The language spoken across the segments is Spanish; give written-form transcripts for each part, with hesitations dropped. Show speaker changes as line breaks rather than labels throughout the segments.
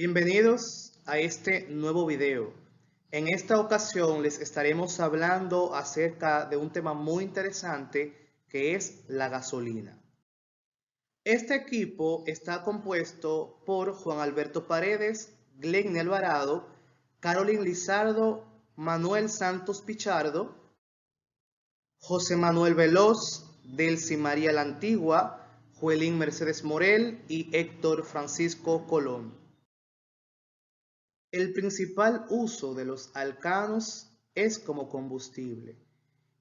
Bienvenidos a este nuevo video. En esta ocasión les estaremos hablando acerca de un tema muy interesante que es la gasolina. Este equipo está compuesto por Juan Alberto Paredes, Glenny Alvarado, Carolyn Lizardo, Manuel Santos Pichardo, José Manuel Veloz, Delcy María la Antigua, Juelín Mercedes Morel y Héctor Francisco Colón. El principal uso de los alcanos es como combustible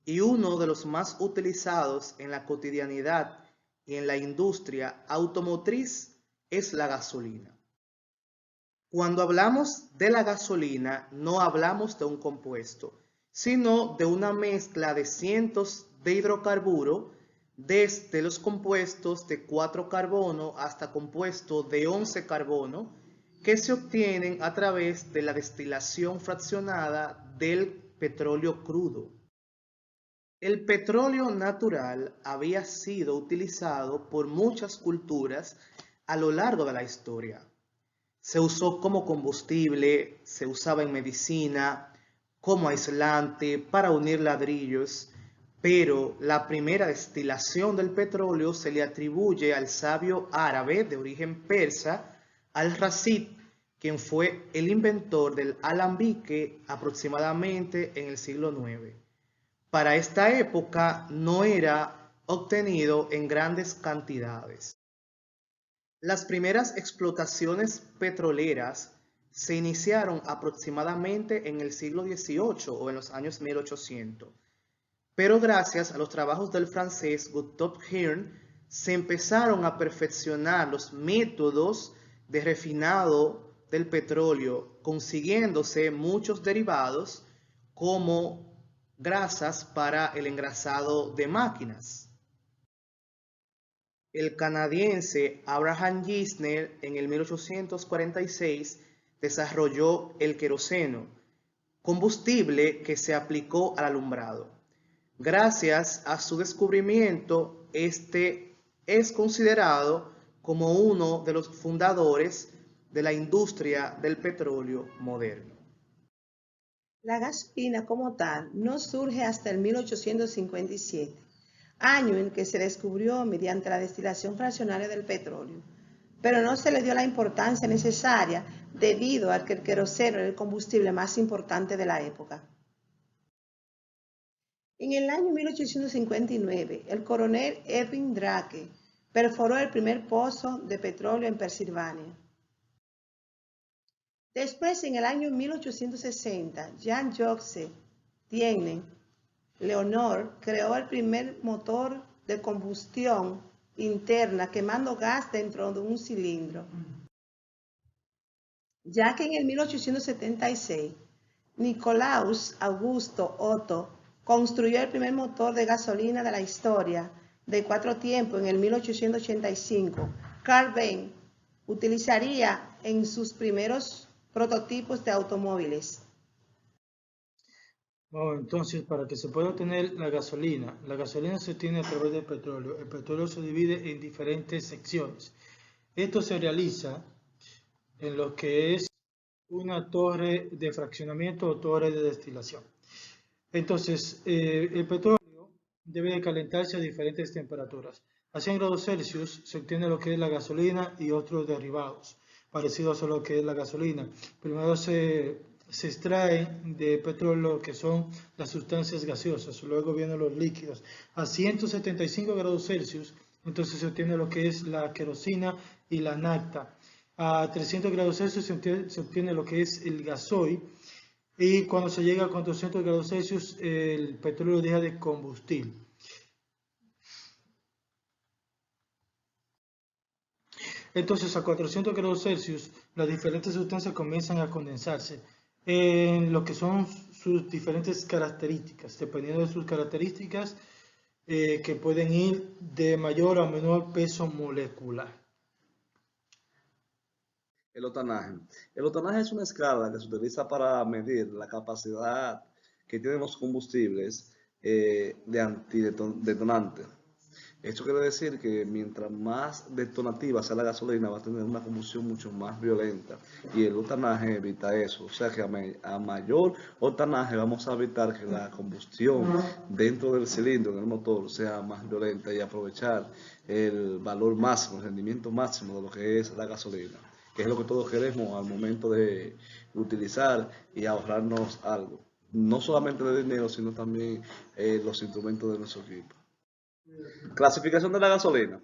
y uno de los más utilizados en la cotidianidad y en la industria automotriz es la gasolina. Cuando hablamos de la gasolina no hablamos de un compuesto, sino de una mezcla de cientos de hidrocarburos, desde los compuestos de 4 carbono hasta compuestos de 11 carbono, que se obtienen a través de la destilación fraccionada del petróleo crudo. El petróleo natural había sido utilizado por muchas culturas a lo largo de la historia. Se usó como combustible, se usaba en medicina, como aislante, para unir ladrillos, pero la primera destilación del petróleo se le atribuye al sabio árabe de origen persa, Al-Rashid, quien fue el inventor del alambique aproximadamente en el siglo IX. Para esta época no era obtenido en grandes cantidades. Las primeras explotaciones petroleras se iniciaron aproximadamente en el siglo XVIII o en los años 1800, pero gracias a los trabajos del francés Gustave Hearn se empezaron a perfeccionar los métodos de refinado del petróleo, consiguiéndose muchos derivados como grasas para el engrasado de máquinas. El canadiense Abraham Gisner en el 1846 desarrolló el queroseno, combustible que se aplicó al alumbrado. Gracias a su descubrimiento, este es considerado como uno de los fundadores de la industria del petróleo moderno.
La gasolina como tal no surge hasta el 1857, año en que se descubrió mediante la destilación fraccionaria del petróleo, pero no se le dio la importancia necesaria debido a que el queroseno era el combustible más importante de la época. En el año 1859, el coronel Erwin Drake perforó el primer pozo de petróleo en Pensilvania. Después, en el año 1860, Jean-Jacques Tienne Leonor creó el primer motor de combustión interna quemando gas dentro de un cilindro, ya que en el 1876 Nicolaus Augusto Otto construyó el primer motor de gasolina de la historia de 4 tiempos en el 1885. Carl Benz utilizaría en sus primeros prototipos de automóviles.
Entonces, para que se pueda obtener la gasolina se obtiene a través del petróleo. El petróleo se divide en diferentes secciones. Esto se realiza en lo que es una torre de fraccionamiento o torre de destilación. Entonces, el petróleo debe de calentarse a diferentes temperaturas. A 100 grados Celsius se obtiene lo que es la gasolina y otros derivados parecidos a lo que es la gasolina. Primero se extraen de petróleo lo que son las sustancias gaseosas, luego vienen los líquidos. A 175 grados Celsius, entonces se obtiene lo que es la querosina y la nafta. A 300 grados Celsius se obtiene lo que es el gasoil. Y cuando se llega a 400 grados Celsius, el petróleo deja de combustir. Entonces, a 400 grados Celsius, las diferentes sustancias comienzan a condensarse en lo que son sus diferentes características, dependiendo de sus características que pueden ir de mayor a menor peso molecular.
El octanaje. El octanaje es una escala que se utiliza para medir la capacidad que tienen los combustibles de antidetonante. Esto quiere decir que mientras más detonativa sea la gasolina, va a tener una combustión mucho más violenta. Y el octanaje evita eso. O sea que a mayor octanaje vamos a evitar que la combustión dentro del cilindro, del motor, sea más violenta y aprovechar el valor máximo, el rendimiento máximo de lo que es la gasolina, que es lo que todos queremos al momento de utilizar y ahorrarnos algo. No solamente de dinero, sino también los instrumentos de nuestro equipo. Clasificación de la gasolina.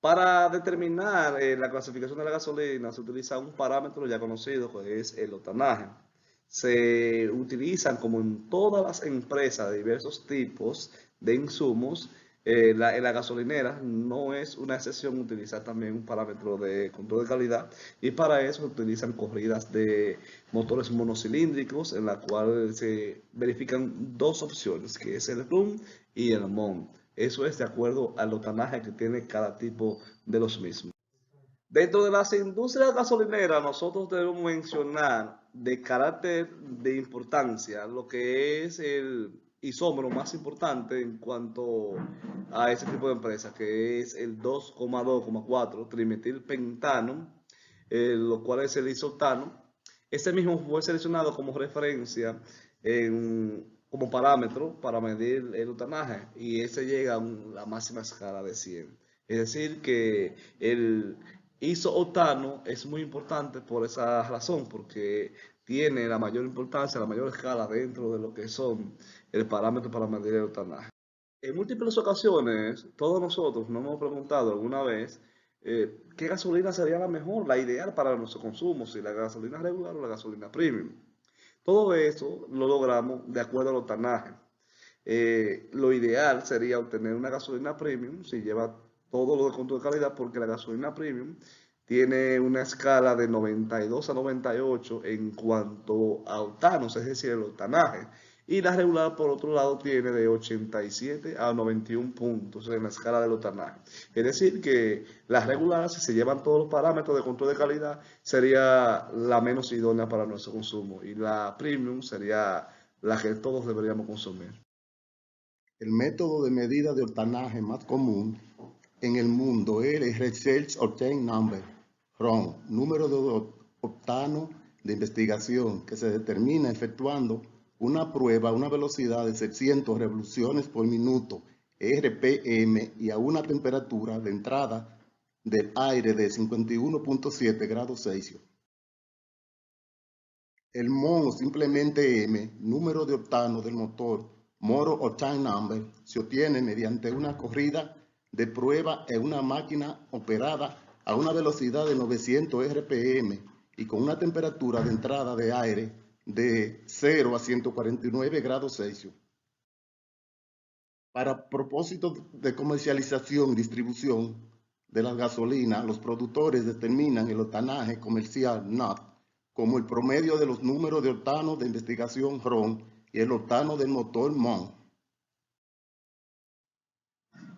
Para determinar la clasificación de la gasolina se utiliza un parámetro ya conocido que es el octanaje. Se utilizan como en todas las empresas de diversos tipos de insumos. En la gasolinera no es una excepción utilizar también un parámetro de control de calidad y para eso se utilizan corridas de motores monocilíndricos en la cual se verifican dos opciones que es el RUN y el MON. Eso es de acuerdo al octanaje que tiene cada tipo de los mismos. Dentro de las industrias gasolineras, nosotros debemos mencionar de carácter de importancia lo que es el isómero más importante en cuanto a ese tipo de empresas, que es el 2,2,4 trimetilpentano, lo cual es el isoctano. Este mismo fue seleccionado como referencia como parámetro para medir el octanaje y ese llega a la máxima escala de 100. Es decir, que el isooctano es muy importante por esa razón, porque tiene la mayor importancia, la mayor escala dentro de lo que son el parámetro para medir el octanaje. En múltiples ocasiones, todos nosotros nos hemos preguntado alguna vez qué gasolina sería la mejor, la ideal para nuestro consumo, si la gasolina regular o la gasolina premium. Todo eso lo logramos de acuerdo al octanaje. Lo ideal sería obtener una gasolina premium si lleva todo lo de control de calidad, porque la gasolina premium tiene una escala de 92 a 98 en cuanto a octanos, es decir, el octanaje. Y la regular, por otro lado, tiene de 87 a 91 puntos en la escala del octanaje. Es decir, que la regular, si se llevan todos los parámetros de control de calidad, sería la menos idónea para nuestro consumo. Y la premium sería la que todos deberíamos consumir.
El método de medida de octanaje más común en el mundo es el Research Octane Number, RON, número de octano de investigación, que se determina efectuando una prueba a una velocidad de 600 revoluciones por minuto, RPM, y a una temperatura de entrada del aire de 51.7 grados Celsius. El MON, o simplemente M, número de octano del motor, Motor Octane Number, se obtiene mediante una corrida de prueba en una máquina operada a una velocidad de 900 RPM y con una temperatura de entrada de aire de 0 a 149 grados Celsius. Para propósitos de comercialización y distribución de las gasolinas, los productores determinan el octanaje comercial NOT como el promedio de los números de octano de investigación RON y el octano del motor MON.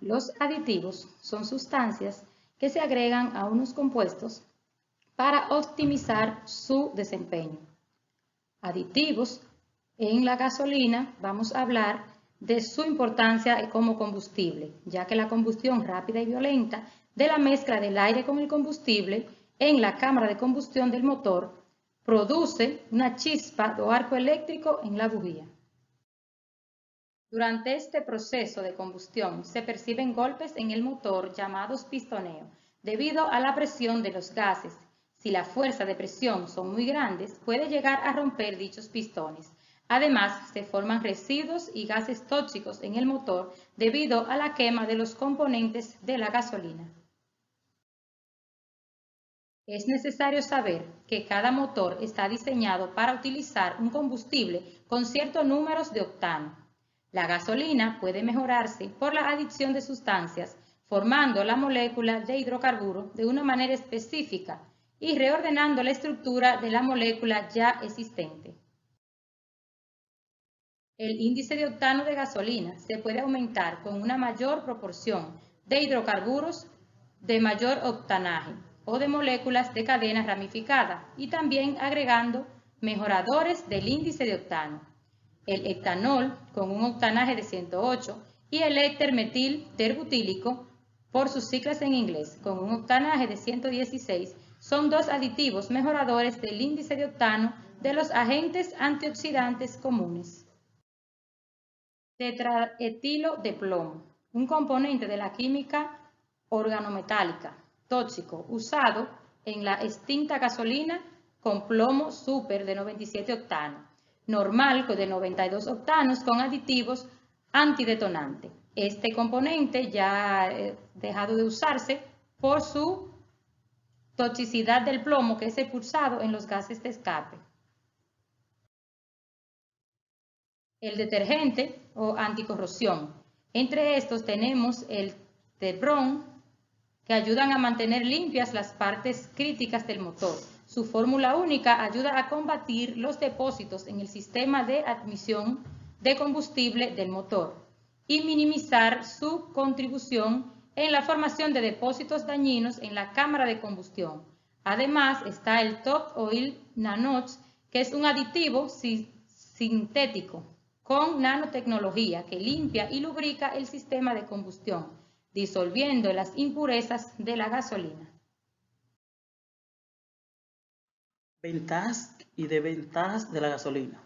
Los aditivos son sustancias que se agregan a unos compuestos para optimizar su desempeño. Aditivos en la gasolina, vamos a hablar de su importancia como combustible, ya que la combustión rápida y violenta de la mezcla del aire con el combustible en la cámara de combustión del motor produce una chispa o arco eléctrico en la bujía. Durante este proceso de combustión se perciben golpes en el motor llamados pistoneo, debido a la presión de los gases. Si la fuerza de presión son muy grandes, puede llegar a romper dichos pistones. Además, se forman residuos y gases tóxicos en el motor debido a la quema de los componentes de la gasolina. Es necesario saber que cada motor está diseñado para utilizar un combustible con ciertos números de octano. La gasolina puede mejorarse por la adición de sustancias, formando la molécula de hidrocarburo de una manera específica y reordenando la estructura de la molécula ya existente. El índice de octano de gasolina se puede aumentar con una mayor proporción de hidrocarburos de mayor octanaje o de moléculas de cadena ramificada y también agregando mejoradores del índice de octano. El etanol con un octanaje de 108 y el éter metil terbutílico, por sus siglas en inglés, con un octanaje de 116, son dos aditivos mejoradores del índice de octano de los agentes antioxidantes comunes. Tetraetilo de plomo, un componente de la química organometálica, tóxico, usado en la extinta gasolina con plomo super de 97 octanos, normal de 92 octanos con aditivos antidetonantes. Este componente ya ha dejado de usarse por su toxicidad del plomo que es expulsado en los gases de escape. El detergente o anticorrosión. Entre estos tenemos el Teflón, que ayudan a mantener limpias las partes críticas del motor. Su fórmula única ayuda a combatir los depósitos en el sistema de admisión de combustible del motor y minimizar su contribución en la formación de depósitos dañinos en la cámara de combustión. Además está el Top Oil Nanox, que es un aditivo sintético con nanotecnología que limpia y lubrica el sistema de combustión, disolviendo las impurezas de la gasolina.
Ventajas y desventajas de la gasolina.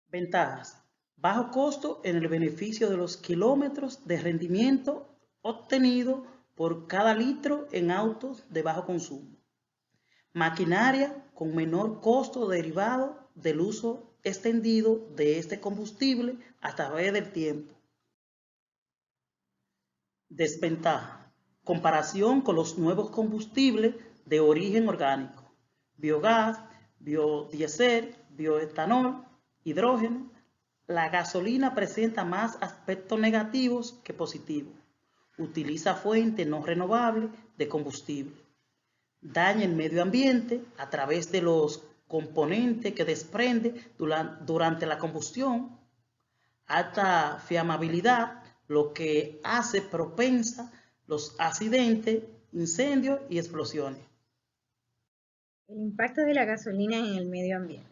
Ventajas. Bajo costo en el beneficio de los kilómetros de rendimiento obtenido por cada litro en autos de bajo consumo. Maquinaria con menor costo derivado del uso extendido de este combustible a través del tiempo. Desventaja. Comparación con los nuevos combustibles de origen orgánico, biogás, biodiesel, bioetanol, hidrógeno. La gasolina presenta más aspectos negativos que positivos. Utiliza fuentes no renovables de combustible. Daña el medio ambiente a través de los componentes que desprende durante la combustión. Alta fiamabilidad, lo que hace propensa los accidentes, incendios y explosiones.
El impacto de la gasolina en el medio ambiente.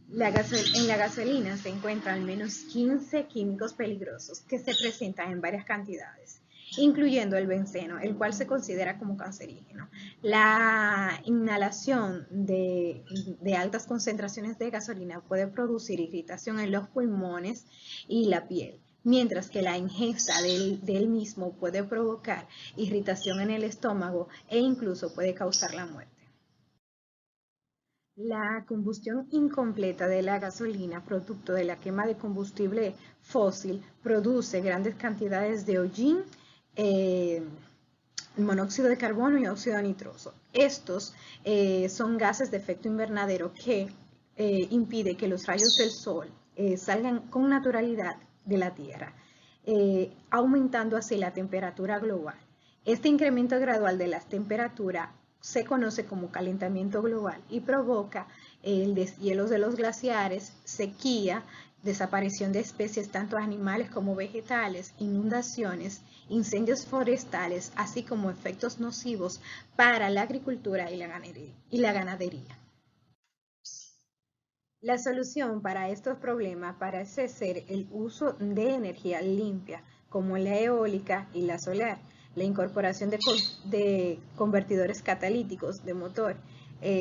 En la gasolina se encuentran al menos 15 químicos peligrosos que se presentan en varias cantidades, incluyendo el benceno, el cual se considera como cancerígeno. La inhalación de altas concentraciones de gasolina puede producir irritación en los pulmones y la piel, mientras que la ingesta del mismo puede provocar irritación en el estómago e incluso puede causar la muerte. La combustión incompleta de la gasolina, producto de la quema de combustible fósil, produce grandes cantidades de hollín, monóxido de carbono y óxido nitroso. Estos son gases de efecto invernadero que impiden que los rayos del sol salgan con naturalidad de la Tierra, aumentando así la temperatura global. Este incremento gradual de las temperaturas se conoce como calentamiento global y provoca el deshielo de los glaciares, sequía, desaparición de especies tanto animales como vegetales, inundaciones, incendios forestales, así como efectos nocivos para la agricultura y la ganadería. La solución para estos problemas parece ser el uso de energía limpia, como la eólica y la solar, la incorporación de convertidores catalíticos de motor,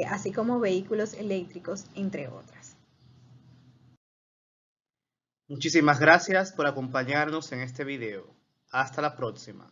así como vehículos eléctricos, entre otras.
Muchísimas gracias por acompañarnos en este video. Hasta la próxima.